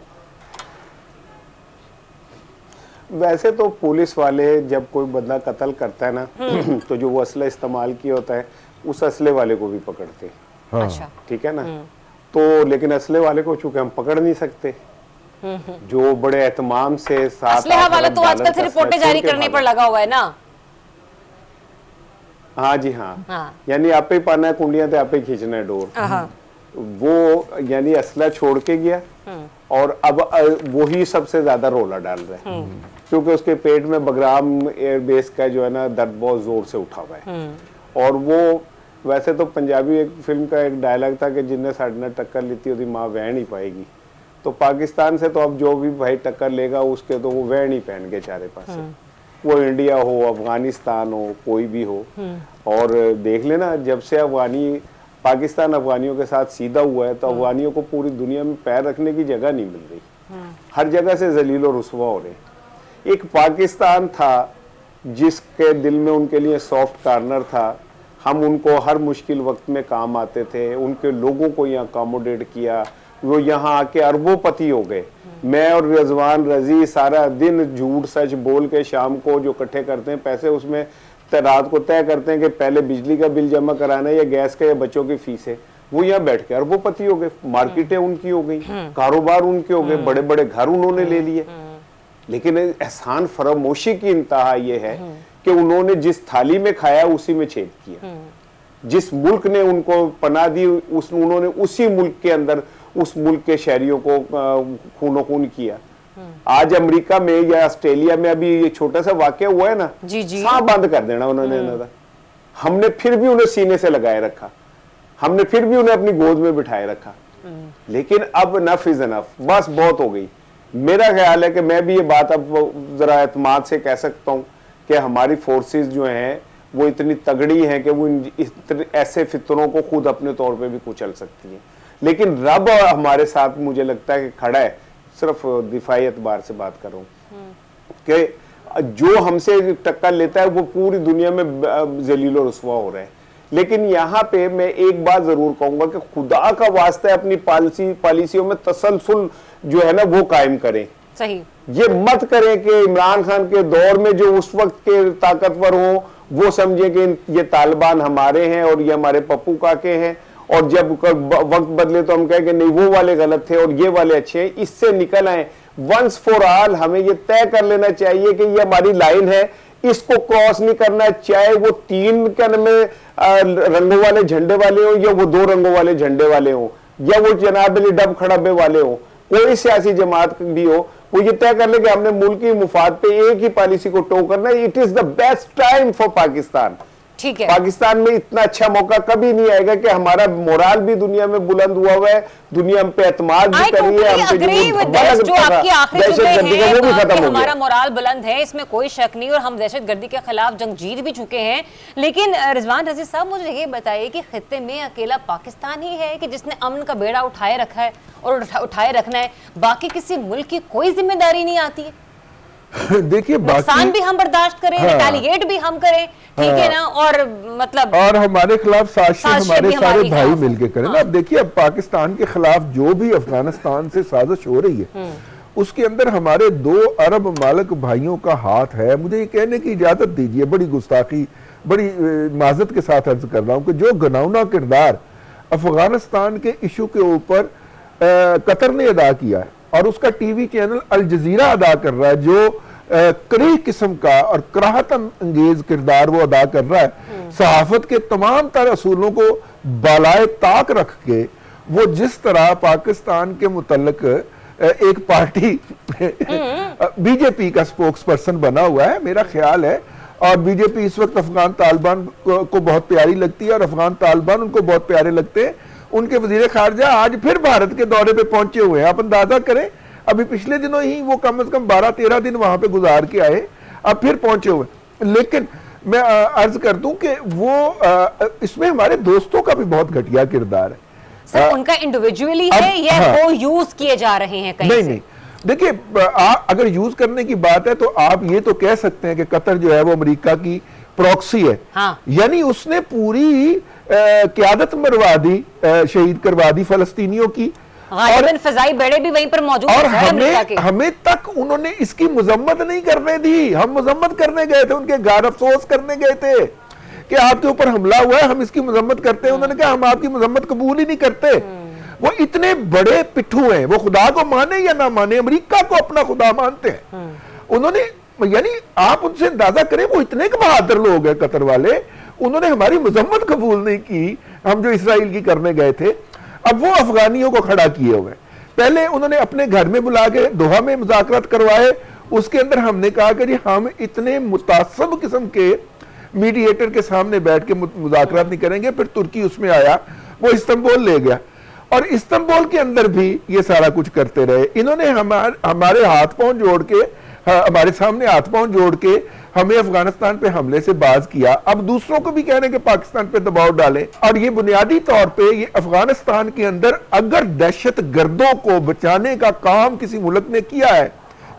वैसे तो पुलिस वाले जब कोई बंदा कत्ल करता है ना तो जो वो असला इस्तेमाल किया होता है उस असले वाले को भी पकड़ते हैं। हाँ। अच्छा। ठीक है ना। तो लेकिन असले वाले को चूंकि हम पकड़ नहीं सकते, जो बड़े एहतमाम से साथ असलहा वाला तो आजकल से रिपोर्टें जारी करने पर लगा हुआ है ना। हाँ जी हाँ, हाँ। यानी आप ही पाना है कुंडियां, तो आप ही खींचना है डोर। वो यानी असला छोड़ के गया और अब वही सबसे ज्यादा रोला डाल रहा है, क्योंकि उसके पेट में बगराम एयरबेस का जो है ना दर्द बहुत जोर से उठा हुआ है। और वो वैसे तो पंजाबी एक फिल्म का एक डायलॉग था कि जिन्हें साढ़े ने टक्कर ली थी उसकी माँ वह नहीं पाएगी। तो पाकिस्तान से तो अब जो भी भाई टक्कर लेगा उसके तो वो वह नहीं पहन के चारे पास, वो इंडिया हो, अफगानिस्तान हो, कोई भी हो। और देख लेना, जब से पाकिस्तान अफगानियों के साथ सीधा हुआ है तो अफगानियों को पूरी दुनिया में पैर रखने की जगह नहीं मिल रही, हर जगह से जलील और रुस्वा हो रहे। एक पाकिस्तान था जिसके दिल में उनके लिए सॉफ्ट कॉर्नर था, हम उनको हर मुश्किल वक्त में काम आते थे, उनके लोगों को यहाँ अकोमोडेट किया, वो यहाँ आके अरबोपति हो गए। मैं और रिजवान रजी सारा दिन झूठ सच बोल के शाम को जो इकट्ठे करते हैं पैसे, उसमें रात को तय करते हैं कि पहले बिजली का बिल जमा कराना है या गैस का या बच्चों की फीस है। वो यहाँ बैठ के अरबोपति हो गए, मार्केटें उनकी हो गई, कारोबार उनके हो गए, बड़े बड़े घर उन्होंने ले लिए। लेकिन एहसान फरामोशी की इंतहा ये है कि उन्होंने जिस थाली में खाया उसी में छेद किया। जिस मुल्क ने उनको पनाह दी उन्होंने उसी मुल्क के अंदर उस मुल्क के शहरियों को खूनो खून किया। आज अमेरिका में या ऑस्ट्रेलिया में अभी ये छोटा सा वाकया हुआ है ना, सांप बंद कर देना उन्होंने ना, हमने फिर भी उन्हें सीने से लगाए रखा, हमने फिर भी उन्हें अपनी गोद में बिठाए रखा। लेकिन अब नफ इज एनफ, बस बहुत हो गई। मेरा ख्याल है कि मैं भी ये बात अब जरा एतमाद से कह सकता हूँ कि हमारी फोर्सेस जो हैं वो इतनी तगड़ी हैं कि वो ऐसे फितरों को खुद अपने तौर पे भी कुचल सकती हैं। लेकिन रब हमारे साथ मुझे लगता है कि खड़ा है। सिर्फ दिफाई एतबार से बात कर रहा हूँ कि जो हमसे टक्कर लेता है वो पूरी दुनिया में जलील और रुस्वा हो रहा है। लेकिन यहाँ पे मैं एक बात जरूर कहूंगा कि खुदा का वास्ता है अपनी पॉलिसियों में तसलसल जो है ना वो कायम करें। सही। ये मत करें कि इमरान खान के दौर में जो उस वक्त के ताकतवर हो वो समझे कि ये तालिबान हमारे हैं और ये हमारे पप्पू काके हैं, और जब वक्त बदले तो हम कहें कि नहीं वो वाले गलत थे और ये वाले अच्छे हैं। इससे निकल आए। वंस फॉर ऑल हमें ये तय कर लेना चाहिए कि ये हमारी लाइन है, इसको क्रॉस नहीं करना, चाहे वो 3 रंगों वाले झंडे वाले हो या वो 2 रंगों वाले झंडे वाले हो या वो जनाब अली डब खड़बे वाले हो, कोई सियासी जमात भी हो, वो ये तय कर ले कि हमने मुल्क की मुफाद पे एक ही पॉलिसी को टो करना है। It is the best time for Pakistan. ठीक है। पाकिस्तान में इतना अच्छा मौका कभी नहीं आएगा कि हमारा मोराल भी दुनिया में बुलंद हुआ हुआ है, दुनिया हम पे एतमाद भी कर रही है, हम पे जो आपकी आखिरी दहशतगर्दी का वो भी खत्म हो गया। हमारा मोराल बुलंद है, इसमें कोई शक नहीं, और हम दहशतगर्दी के खिलाफ जंग जीत भी चुके हैं। लेकिन रिजवान रजी साहब मुझे ये बताइए कि खित्ते में अकेला पाकिस्तान ही है कि जिसने अमन का बेड़ा उठाए रखा है और उठाए रखना है, बाकी किसी मुल्क की कोई जिम्मेदारी नहीं आती है? देखिए नुकसान भी हम बर्दाश्त करें, रिटेलिएट भी हम करें, ठीक है ना, और मतलब और हमारे खिलाफ साजिश हमारे सारे भाई मिलके करें ना। अब देखिए, अब पाकिस्तान के खिलाफ जो भी अफगानिस्तान से साजिश हो रही है उसके अंदर हमारे 2 अरब मालिक भाइयों का हाथ है। मुझे ये कहने की इजाजत दीजिए, बड़ी गुस्ताखी, बड़ी माजरत के साथ अर्ज कर रहा हूं कि जो घिनौना किरदार अफगानिस्तान के इशू के ऊपर कतर ने अदा किया है और उसका टीवी चैनल अल जजीरा अदा कर रहा है, जो करीह किस्म का और कराहतन अंगेज किरदार वो अदा कर रहा है, सहाफत के तमाम तर असूलों को बालाए ताक रख के वो जिस तरह पाकिस्तान के मुतल्लिक एक पार्टी बीजेपी का स्पोक्स पर्सन बना हुआ है, मेरा ख्याल है और बीजेपी इस वक्त अफगान तालिबान को बहुत प्यारी लगती है और अफगान तालिबान उनको बहुत प्यारे लगते हैं। उनके वजीर खारजा आज फिर भारत के दौरे पे पहुंचे हुए हैं। आप अंदाजा करें, अभी पिछले दिनों ही वो कम से कम 12-13 दिन वहां पे गुजार के आए, अब फिर पहुंचे हुए। लेकिन मैं अर्ज कर दूं कि वो इसमें हमारे दोस्तों का भी बहुत घटिया किरदार है। सर उनका इंडिविजुअली है या वो यूज किए जा रहे हैं कहीं नहीं से? नहीं, देखिए अगर यूज करने की बात है तो आप ये तो कह सकते हैं कि कतर जो है वो अमेरिका की प्रॉक्सी है। हाँ। यानी उसने पूरी क़यादत मरवा दी, शहीद करवा दी फलस्तीनियों की। गालिबन फजाई बेड़े भी वहीं पर मौजूद और हैं अमेरिका के। हमें तक उन्होंने इसकी मजम्मत नहीं करने दी। हम मजम्मत करने गए थे, उनके घर अफसोस करने गए थे कि आपके ऊपर हमला हुआ है, हम इसकी मजम्मत करते हैं। उन्होंने कहा हम आपकी मजम्मत कबूल ही नहीं करते। वो इतने बड़े पिट्ठू हैं, वो खुदा को माने या ना माने, अमेरिका को अपना खुदा मानते हैं। उन्होंने, यानी आप उनसे अंदाजा करें, वो इतने बहादुर लोग हैं कतर वाले, उन्होंने हमारी मजम्मत कबूल नहीं की, हम जो इसराइल की करने गए थे। अब वो अफगानियों को खड़ा किए हुए, पहले उन्होंने अपने घर में बुला के दोहा में मुज़ाकरात करवाए। उसके अंदर हमने कहा कि जी हम इतने मुतासब किस्म के मीडिएटर के सामने बैठ के मुज़ाकरात नहीं करेंगे। फिर तुर्की उसमें आया, वो इस्तांबुल ले गया और इस्तांबुल के अंदर भी ये सारा कुछ करते रहे। इन्होंने हमारे हाथ पांव जोड़ के, हमारे सामने हाथ पांव जोड़ के हमें अफगानिस्तान पे हमले से बाज किया। अब दूसरों को भी कह रहे हैं कि पाकिस्तान पे दबाव डालें। और ये बुनियादी तौर पे ये अफगानिस्तान के अंदर अगर दहशत गर्दों को बचाने का काम किसी मुल्क ने किया है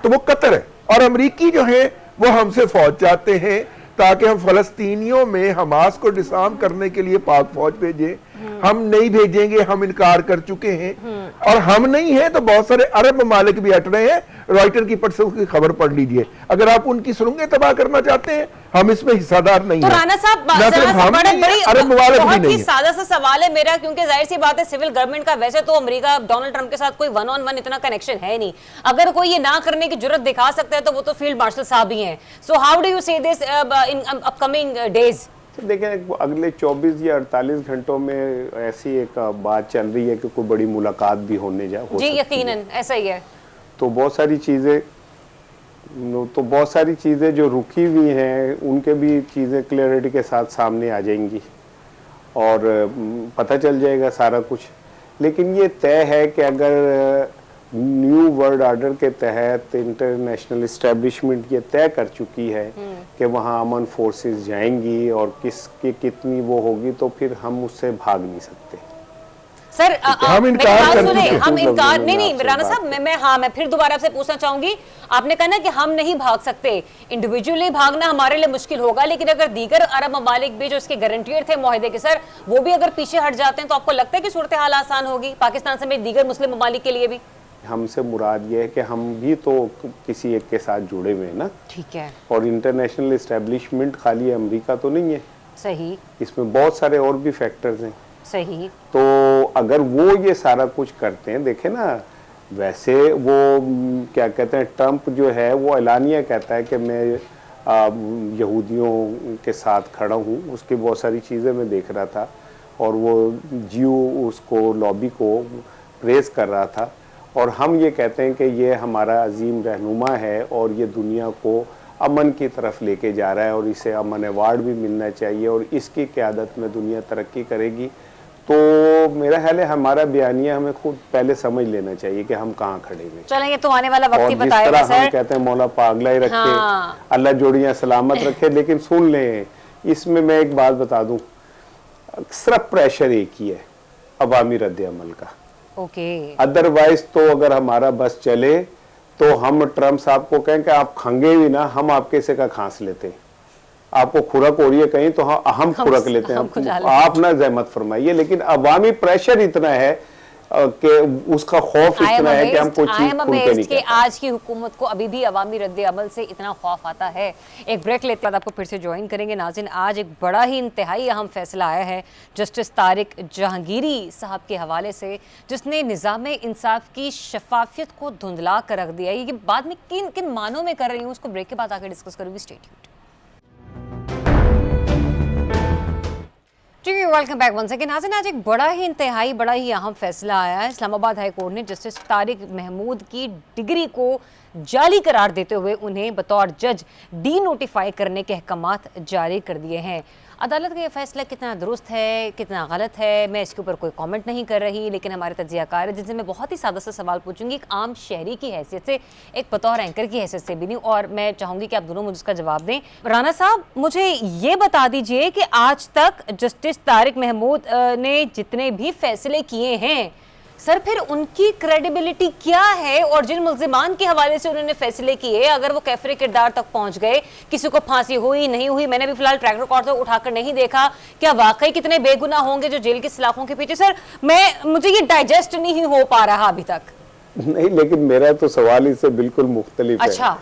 तो वो कतर है। और अमरीकी जो है वो हमसे फौज चाहते हैं ताकि हम फलस्तीनियों में हमास को डिसार्म करने के लिए पाक फौज भेजें। हम नहीं भेजेंगे, हम इनकार कर चुके हैं। और हम नहीं हैं तो बहुत सारे अरब ममालिक भी हट रहे हैं। रॉयटर की की खबर पढ़ लीजिए, अगर आप उनकी सुरंगें तबाह करना चाहते हैं, हम इसमें हिस्सेदार नहीं तो हैं। राणा साहब बहुत ही सादा सा सवाल है मेरा, क्योंकि जाहिर सी बात है सिविल गवर्नमेंट का वैसे तो अमेरिका डोनाल्ड ट्रंप के साथ कोई 1-on-1 इतना कनेक्शन है नहीं। अगर कोई ये ना करने की जरूरत दिखा सकता है तो वो तो फील्ड मार्शल साहब ही हैं। सो हाउ डू यू से दिस इन अपकमिंग डेज? देखें, अगले 24 या 48 घंटों में ऐसी एक बात चल रही है कि कोई बड़ी मुलाकात भी होने जी यकीनन ऐसा ही है। तो बहुत सारी चीज़ें जो रुकी हुई हैं उनके भी चीज़ें क्लियरिटी के साथ सामने आ जाएंगी और पता चल जाएगा सारा कुछ। लेकिन ये तय है कि अगर न्यू वर्ल्ड ऑर्डर के तहत इंटरनेशनल इस्टेब्लिशमेंट ये तय कर चुकी है कि वहाँ अमन फोर्सेस जाएंगी और किसकी कितनी वो होगी, तो फिर हम उससे भाग नहीं सकते। सर हम इनकार नहीं राणा साहब, मैं फिर दोबारा आपसे पूछना चाहूंगी। आपने कहा ना कि हम नहीं भाग सकते, इंडिविजुअली भागना हमारे लिए मुश्किल होगा, लेकिन अगर दीगर अरब ममालिक भी जो इसके गारंटियर थे मुआहदे के, सर वो भी अगर पीछे हट जाते हैं तो आपको लगता है कि सूरत हाल आसान होगी पाकिस्तान समेत दीगर मुस्लिम ममालिक के लिए भी? हमसे मुराद ये है कि हम भी तो किसी एक के साथ जुड़े हुए हैं ना। ठीक है। और इंटरनेशनल इस्टेब्लिशमेंट खाली अमेरिका तो नहीं है। सही। इसमें बहुत सारे और भी फैक्टर्स हैं। सही। तो अगर वो ये सारा कुछ करते हैं, देखे ना, वैसे वो क्या कहते हैं, ट्रंप जो है वो एलानिया कहता है कि मैं यहूदियों के साथ खड़ा हूँ। उसकी बहुत सारी चीज़ें मैं देख रहा था और वो जियो उसको लॉबी को प्रेस कर रहा था। और हम ये कहते हैं कि ये हमारा अजीम रहनुमा है और ये दुनिया को अमन की तरफ लेके जा रहा है और इसे अमन अवार्ड भी मिलना चाहिए और इसकी क़यादत में दुनिया तरक्की करेगी। तो मेरा ख्याल है हमारा बयानिया हमें खुद पहले समझ लेना चाहिए कि हम कहाँ खड़े हुए। चलेंगे तो आने वाला वक्त ही बताएगा। जिस तरह हम कहते हैं मौला पागला ही रखे, हाँ। अल्लाह जोड़ियाँ सलामत रखे। लेकिन सुन लें, इसमें मैं एक बात बता दूं, सिर्फ प्रेशर एक ही है, अवामी रद्द अमल का। ओके। अदरवाइज तो अगर हमारा बस चले तो हम ट्रंप साहब को कहें कि आप खंगे भी ना, हम आपके से का खांस लेते हैं। आपको खुरक हो रही है कहीं तो हम खुरक लेते हैं, आप ना जहमत फरमाइए। लेकिन अवामी प्रेशर इतना है कि उसका खौफ इतना है कि हम कोई चीज खुल के नहीं कहते। आज की हुकूमत को अभी भी अवामी रद्द अमल से इतना खौफ आता है। एक ब्रेक लेते बाद आपको फिर से ज्वाइन करेंगे। नाज़रीन, आज एक बड़ा ही इंतहाई अहम फैसला आया है जस्टिस तारिक जहांगीरी साहब के हवाले से, जिसने निज़ाम इंसाफ की शफाफियत को धुंधला कर रख दिया। ये बाद में किन किन मानों में कर रही हूँ उसको ब्रेक के बाद आकर डिस्कस करूँगी। Stay tuned. जी वेलकम बैक वन सेकेंड। नाज़रीन, आज एक बड़ा ही इंतहाई बड़ा ही अहम फैसला आया है। इस्लामाबाद हाई कोर्ट ने जस्टिस तारिक महमूद की डिग्री को जाली करार देते हुए उन्हें बतौर जज डी नोटिफाई करने के अहकामात जारी कर दिए हैं। अदालत का ये फैसला कितना दुरुस्त है, कितना गलत है, मैं इसके ऊपर कोई कमेंट नहीं कर रही, लेकिन हमारे तज्जियाकार है जिनसे मैं बहुत ही सादा सा सवाल पूछूंगी, एक आम शहरी की हैसियत से, एक बतौर एंकर की हैसियत से भी नहीं, और मैं चाहूंगी कि आप दोनों मुझे उसका जवाब दें। राना साहब, मुझे ये बता दीजिए कि आज तक जस्टिस तारिक महमूद ने जितने भी फैसले किए हैं सर, फिर उनकी क्रेडिबिलिटी क्या है, और जिन मुल्जिमान के हवाले से उन्होंने फैसले किए, अगर वो कैफरे किरदार तक पहुंच गए, किसी को फांसी हुई नहीं हुई, मैंने भी फिलहाल ट्रैक रिकॉर्ड तो उठाकर नहीं देखा, क्या वाकई कितने बेगुनाह होंगे जो जेल की सलाखों के पीछे? सर, मुझे ये डाइजेस्ट नहीं हो पा रहा अभी तक। नहीं, लेकिन मेरा तो सवाल इससे बिल्कुल मुख्तलिफ अच्छा। है।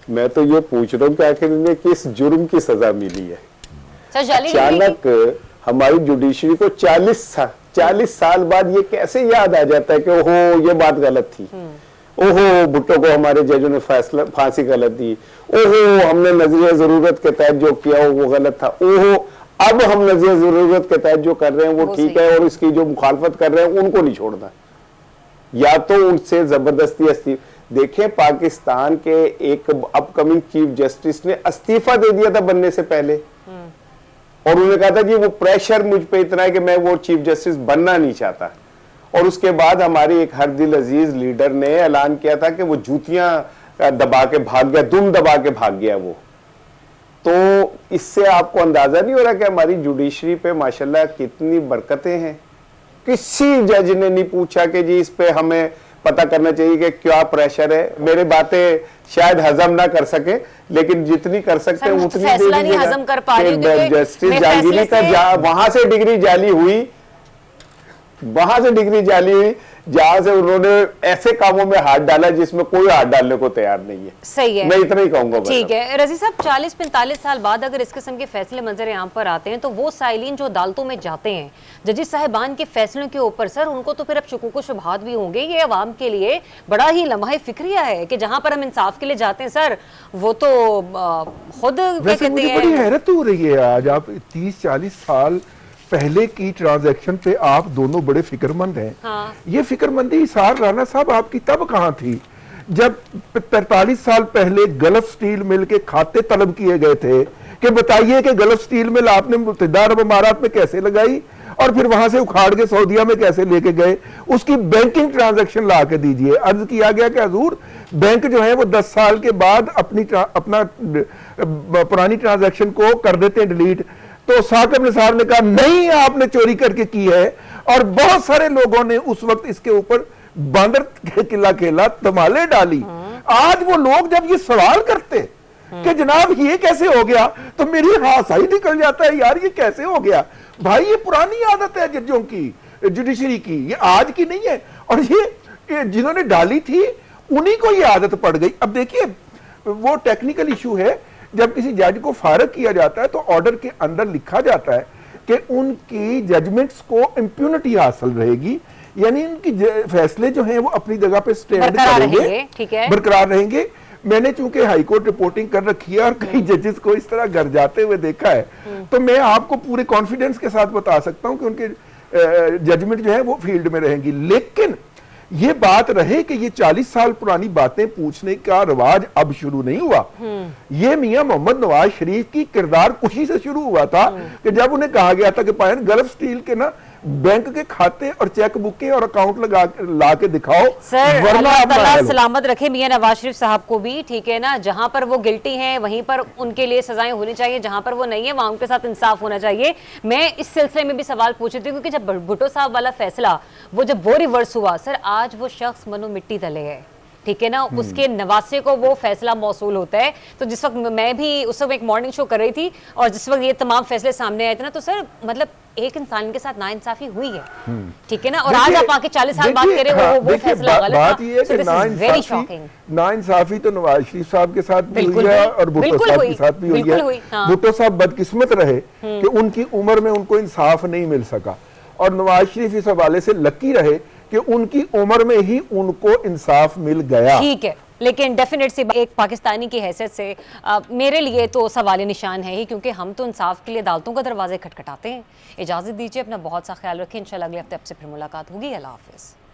मैं तो ये पूछ रहा हूँ कि आखिर इन्हें किस जुर्म की सजा मिली है? सर, अचानक हमारी जुडिशरी को 40 साल बाद ये कैसे याद आ जाता है कि ओहो ये बात गलत थी, ओहो भुट्टो को हमारे जजों ने फांसी गलत दी, ओहो हमने नजरिया जरूरत के तहत जो किया वो गलत था, ओहो अब हम नजरिया जरूरत के तहत जो कर रहे हैं वो ठीक है, और इसकी जो मुखालफत कर रहे हैं उनको नहीं छोड़ना, या तो उनसे जबरदस्ती इस्तीफा। देखें, पाकिस्तान के एक अपकमिंग चीफ जस्टिस ने इस्तीफा दे दिया था बनने से पहले, और उन्होंने कहा था कि वो प्रेशर मुझ पे इतना है कि मैं वो चीफ जस्टिस बनना नहीं चाहता, और उसके बाद हमारे एक हर दिल अजीज लीडर ने ऐलान किया था कि वो जूतियां दबा के भाग गया, दुम दबा के भाग गया वो। तो इससे आपको अंदाजा नहीं हो रहा कि हमारी जुडिशरी पे माशाल्लाह कितनी बरकतें हैं। किसी जज ने नहीं पूछा कि जी इस पे हमें पता करना चाहिए कि क्या प्रेशर है। मेरे बातें शायद हजम ना कर सके, लेकिन जितनी कर सकते हैं उतनी दे दीजिएगा। जस्टिस जहांगीरी का वहां से डिग्री जाली हुई, जहां से उन्होंने ऐसे कामों में हाथ डाला जिसमें कोई हाथ डालने को तैयार नहीं है। सही है, मैं इतना ही कहूंगा। ठीक है रजी साहब, 40-45 साल बाद अगर इस किस्म के फैसले मंजर यहाँ पर आते हैं तो वो साइलिन जो अदालतों में जाते हैं जजेस साहिबान के फैसलों के ऊपर, सर उनको तो फिर अब शुकूक व शुबहात भी होंगे। ये अवाम के लिए बड़ा ही लम्हा फिक्रिया है कि जहाँ पर हम इंसाफ के लिए जाते हैं सर, वो तो खुद वैसे मुझे बड़ी हैरत हो रही है, आज आप 30-40 साल पहले की ट्रांजैक्शन पे आप दोनों बड़े फिक्रमंद हैं। हाँ। ये फिक्रमंदी इसार राना साहब आपकी तब कहां थी जब 43 साल पहले गल्फ स्टील मिल के खाते तलब किए गए थे कि बताइए कि गल्फ स्टील मिल आपने मुत्तहिदा अरब अमारात में कैसे लगाई और फिर वहां से उखाड़ के सऊदीया में कैसे लेके गए, उसकी बैंकिंग ट्रांजैक्शन ला के दीजिए। अर्ज किया गया कि हजूर बैंक जो है वो 10 साल के बाद अपना पुरानी ट्रांजैक्शन को कर देते हैं डिलीट। तो साकिब निसार ने कहा नहीं, आपने चोरी करके की है, और बहुत सारे लोगों ने उस वक्त इसके ऊपर बांदर के किला खेला, धमाले डाली। आज वो लोग जब ये सवाल करते कि जनाब ये कैसे हो गया, तो मेरी हासा ही निकल जाता है, यार ये कैसे हो गया। भाई ये पुरानी आदत है जजों की, जुडिशरी की, ये आज की नहीं है, और ये जिन्होंने डाली थी उन्हीं को ये आदत पड़ गई। अब देखिए वो टेक्निकल इशू है, जब किसी जज को फारग किया जाता है तो ऑर्डर के अंदर लिखा जाता है कि उनकी जजमेंट्स को इंप्यूनिटी हासिल रहेगी, यानी उनकी फैसले जो हैं वो अपनी जगह पे स्टैंड करेंगे, ठीक है, बरकरार रहेंगे। मैंने चूंकि हाईकोर्ट रिपोर्टिंग कर रखी है और कई जजेस को इस तरह घर जाते हुए देखा है, तो मैं आपको पूरे कॉन्फिडेंस के साथ बता सकता हूं कि उनके जजमेंट जो है वो फील्ड में रहेंगी। लेकिन ये बात रहे कि ये 40 साल पुरानी बातें पूछने का रिवाज अब शुरू नहीं हुआ। ये मियां मोहम्मद नवाज शरीफ की किरदार कुशी से शुरू हुआ था कि जब उन्हें कहा गया था कि पायन गल्फ स्टील के ना बैंक के खाते और चेक बुकें और अकाउंट ला के दिखाओ, सर अल्लाह ताला सलामत रखे मियां नवाज शरीफ साहब को भी, ठीक है ना। जहां पर वो गिल्टी हैं वहीं पर उनके लिए सजाएं होनी चाहिए, जहां पर वो नहीं है वहां उनके साथ इंसाफ होना चाहिए। मैं इस सिलसिले में भी सवाल पूछ रही थी क्योंकि जब भुट्टो साहब वाला फैसला वो रिवर्स हुआ, सर आज वो शख्स मनो मिट्टी तले है, ठीक है ना, उसके नवासे को वो फैसला मौसूल होता है। तो जिस वक्त मैं भी उस वक्त एक मॉर्निंग शो कर रही थी और जिस वक्त ये तमाम फैसले सामने आए थे ना, तो सर मतलब एक इंसान के साथ नाइंसाफी हुई है, ठीक है ना, और आज आप आके 40 साल बाद कह रहे हो वो फैसला गलत था। बात ये है कि नाइंसाफी तो नवाज शरीफ साहब के साथ भी हुई है और भुट्टो साहब के साथ भी हुई है। भुट्टो साहब बदकिस्मत रहे कि उनकी उम्र में उनको इंसाफ नहीं मिल सका, और नवाज शरीफ इस हवाले से लकी रहे कि उनकी उम्र में ही उनको इंसाफ मिल गया। ठीक है, लेकिन डेफिनेट सी एक पाकिस्तानी की हैसियत से मेरे लिए तो सवाल निशान है ही, क्योंकि हम तो इंसाफ के लिए अदालतों का दरवाजे खटखटाते हैं। इजाज़त दीजिए, अपना बहुत सा ख्याल रखें। इंशाल्लाह अगले हफ्ते आपसे फिर मुलाकात होगी। अल्लाह हाफिज़।